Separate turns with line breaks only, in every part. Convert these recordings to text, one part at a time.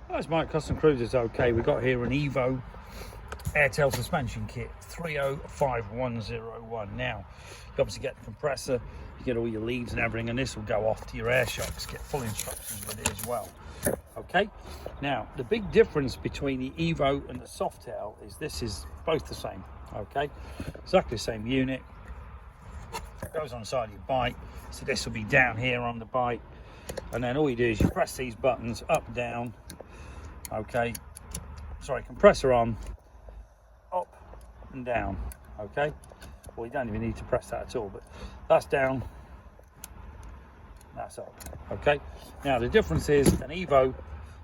That's Mike, Custom Cruisers. Okay, we've got here an Evo Airtail suspension kit 305101. Now, you obviously get the compressor, you get all your leads and everything, and this will go off to your air shocks. Get full instructions with it as well. Okay, now the big difference between the Evo and the Softail is this is both the same. Okay, exactly the same unit. It goes on the side of your bike, so this will be down here on the bike, and then all you do is you press these buttons up, down. Okay, sorry, compressor on, up and down. Okay, well, you don't even need to press that at all, but that's down, that's up. Okay, now the difference is an Evo,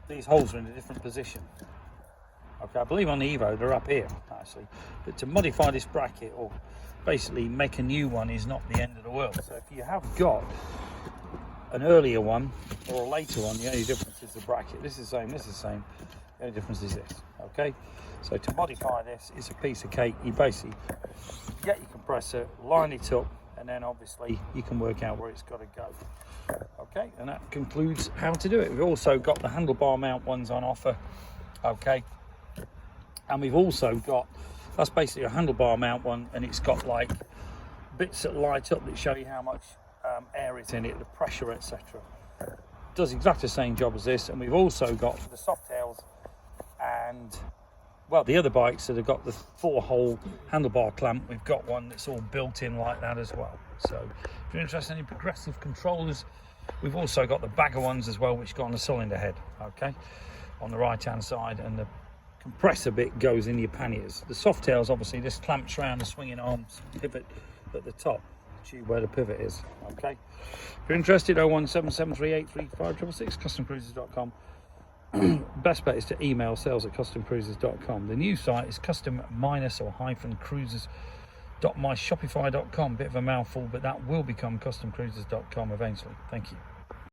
these holes are in a different position. Okay, I believe on the Evo they're up here actually, but to modify this bracket or basically make a new one is not the end of the world. So if you have got an earlier one or a later one, the only difference is the bracket. This is the same, this is the same. The only difference is this. Okay, so to modify this is a piece of cake. You basically get your compressor, line it up, and then obviously you can work out where it's got to go. Okay, and that concludes how to do it. We've also got the handlebar mount ones on offer. Okay, and we've also got, that's basically a handlebar mount one, and it's got like bits that light up that show you how much air is in it, the pressure, etc. Does exactly the same job as this. And we've also got the Softails and, well, the other bikes that have got the 4-hole handlebar clamp. We've got one that's all built in like that as well. So if you're interested in progressive controllers, we've also got the bagger ones as well, which go on the cylinder head. Okay, on the right hand side, and the compressor bit goes in your panniers. The Softails, obviously, this clamps around the swinging arms pivot at the top, where the pivot is. Okay, if you're interested, 01773835666, customcruisers.com. Best bet is to email sales@customcruisers.com. The new site is custom-cruisers.myshopify.com. Bit of a mouthful, but that will become customcruisers.com eventually. Thank you.